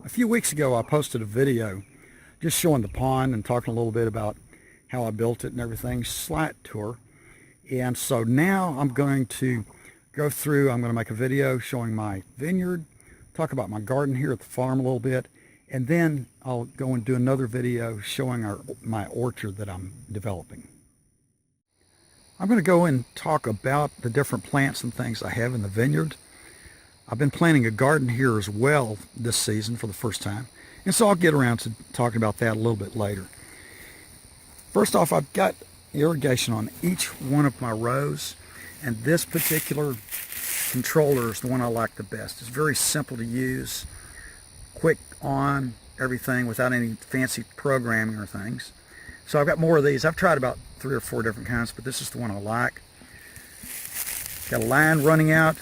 A few weeks ago I posted a video just showing the pond and talking a little bit about how I built it and everything, slight tour. And so now I'm going to go through, I'm going to make a video showing my vineyard, talk about my garden here at the farm a little bit, and then I'll go and do another video showing my orchard that I'm developing. I'm going to go and talk about the different plants and things I have in the vineyard. I've been planting a garden here as well this season for the first time, and so I'll get around to talking about that a little bit later. First off, I've got irrigation on each one of my rows, and this particular controller is the one I like the best. It's very simple to use, quick on everything without any fancy programming or things. So I've got more of these. I've tried about 3 or 4 different kinds, but this is the one I like. Got a line running out.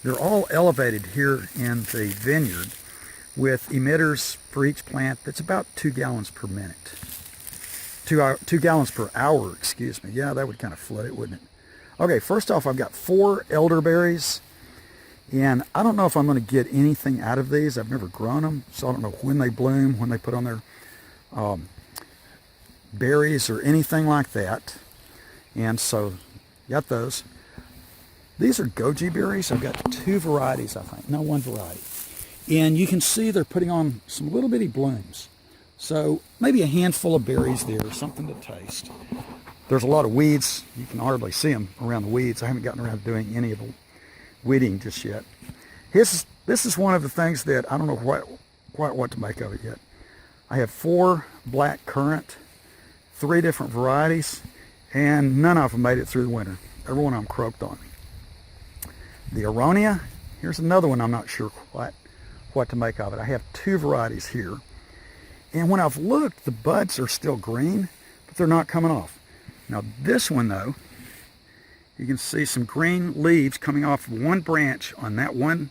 They're all elevated here in the vineyard with emitters for each plant that's about 2 gallons per minute. 2 gallons per hour, excuse me. Yeah, that would kind of flood it, wouldn't it? Okay, first off, I've got 4 elderberries, and I don't know if I'm going to get anything out of these. I've never grown them, so I don't know when they bloom, when they put on their berries or anything like that. And so, got those. These are goji berries. I've got 2 varieties, I think. No, 1 variety. And you can see they're putting on some little bitty blooms. So maybe a handful of berries there, something to taste. There's a lot of weeds. You can hardly see them around the weeds. I haven't gotten around to doing any of the weeding just yet. This is one of the things that I don't know quite what to make of it yet. I have 4 black currant, 3 different varieties, and none of them made it through the winter. Every one of them croaked on me. The aronia, here's another one I'm not sure quite what to make of it. I have 2 varieties here. And when I've looked, the buds are still green, but they're not coming off. Now this one though, you can see some green leaves coming off of one branch on that one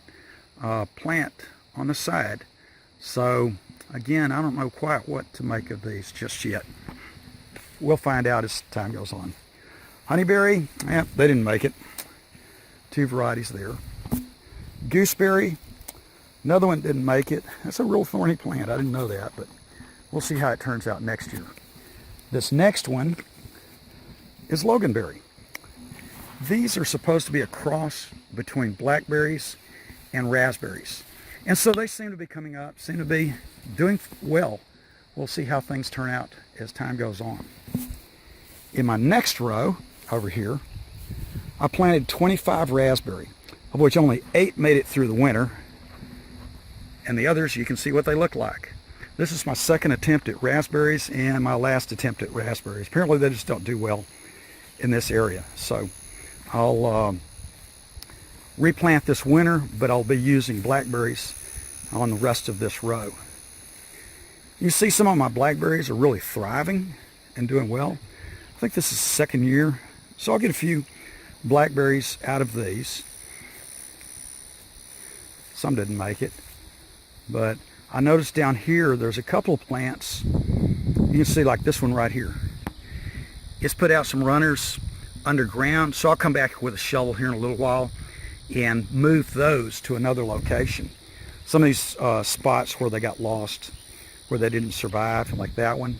plant on the side. So again, I don't know quite what to make of these just yet. We'll find out as time goes on. Honeyberry, yeah, they didn't make it. 2 varieties there. Gooseberry, another one didn't make it. That's a real thorny plant. I didn't know that, but we'll see how it turns out next year. This next one is Loganberry. These are supposed to be a cross between blackberries and raspberries. And so they seem to be coming up, seem to be doing well. We'll see how things turn out as time goes on. In my next row over here, I planted 25 raspberry, of which only 8 made it through the winter. And the others, you can see what they look like. This is my second attempt at raspberries and my last attempt at raspberries. Apparently they just don't do well in this area. So I'll replant this winter, but I'll be using blackberries on the rest of this row. You see some of my blackberries are really thriving and doing well. I think this is the 2nd year. So I'll get a few blackberries out of these. Some didn't make it, but I noticed down here there's a couple of plants. You can see like this one right here. It's put out some runners underground, so I'll come back with a shovel here in a little while and move those to another location. Some of these spots where they got lost, where they didn't survive, like that one.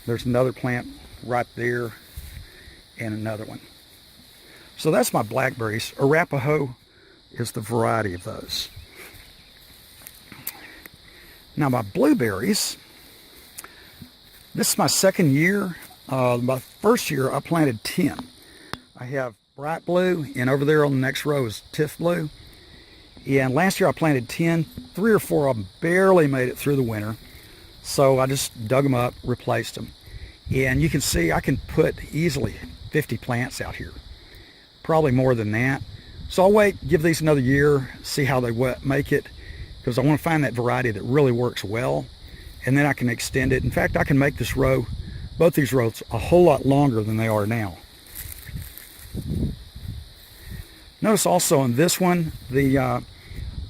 There's another plant right there and another one. So that's my blackberries. Arapaho is the variety of those. Now my blueberries, this is my 2nd year. My first year I planted 10. I have bright blue, and over there on the next row is tiff blue. And last year I planted 10. 3 or 4 of them barely made it through the winter. So I just dug them up, replaced them. And you can see I can put easily 50 plants out here. Probably more than that. So I'll wait, give these another year, see how they make it, because I want to find that variety that really works well, and then I can extend it. In fact, I can make this row, both these rows, a whole lot longer than they are now. Notice also in this one,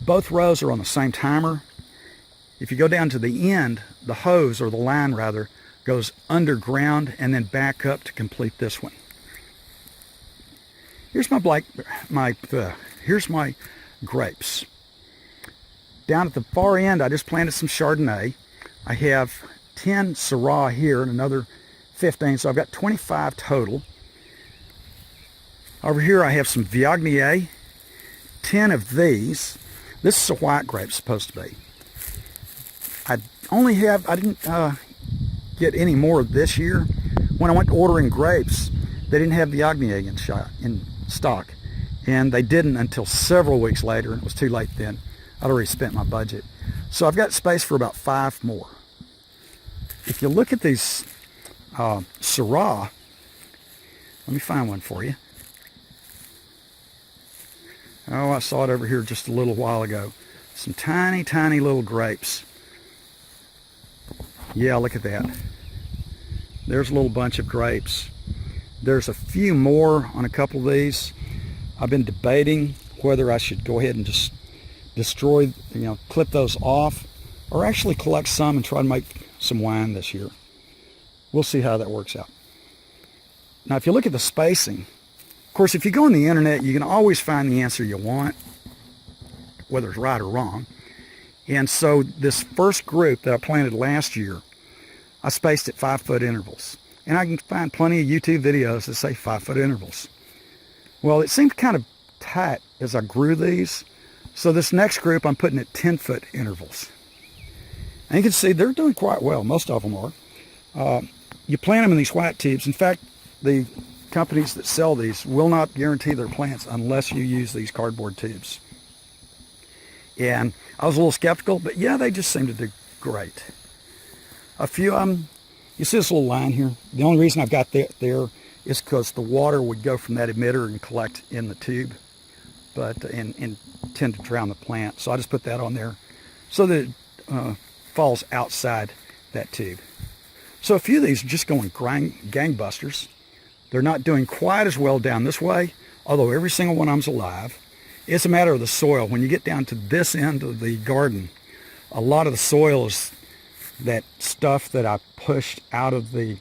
both rows are on the same timer. If you go down to the end, the hose, or the line rather, goes underground and then back up to complete this one. Here's my grapes. Down at the far end, I just planted some Chardonnay. I have 10 Syrah here and another 15, so I've got 25 total. Over here I have some Viognier, 10 of these. This is a white grape, supposed to be. I didn't get any more this year. When I went ordering grapes, they didn't have Viognier in stock. And they didn't until several weeks later, and it was too late then. I'd already spent my budget. So I've got space for about 5 more. If you look at these Syrah, let me find one for you. Oh, I saw it over here just a little while ago. Some tiny, tiny little grapes. Yeah, look at that. There's a little bunch of grapes. There's a few more on a couple of these. I've been debating whether I should go ahead and just destroy, clip those off, or actually collect some and try to make some wine this year. We'll see how that works out. Now, if you look at the spacing, of course, if you go on the internet, you can always find the answer you want, whether it's right or wrong. And so this first group that I planted last year, I spaced at 5-foot intervals. And I can find plenty of YouTube videos that say 5-foot intervals. Well, it seemed kind of tight as I grew these. So this next group, I'm putting at 10-foot intervals. And you can see they're doing quite well. Most of them are. You plant them in these white tubes. In fact, the companies that sell these will not guarantee their plants unless you use these cardboard tubes. And I was a little skeptical, but yeah, they just seem to do great. A few of them, you see this little line here? The only reason I've got that there is because the water would go from that emitter and collect in the tube, but and tend to drown the plant. So I just put that on there so that it falls outside that tube. So a few of these are just going gangbusters. They're not doing quite as well down this way, although every single one of them's alive. It's a matter of the soil. When you get down to this end of the garden, a lot of the soil is that stuff that I pushed out of the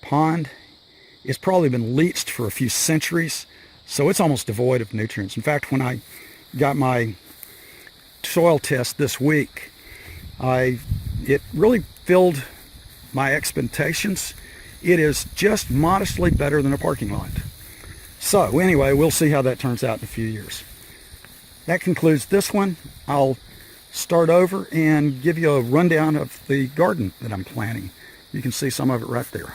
pond. It's probably been leached for a few centuries, so it's almost devoid of nutrients. In fact, when I got my soil test this week, it really filled my expectations. It is just modestly better than a parking lot. So anyway, we'll see how that turns out in a few years. That concludes this one. I'll start over and give you a rundown of the garden that I'm planting. You can see some of it right there.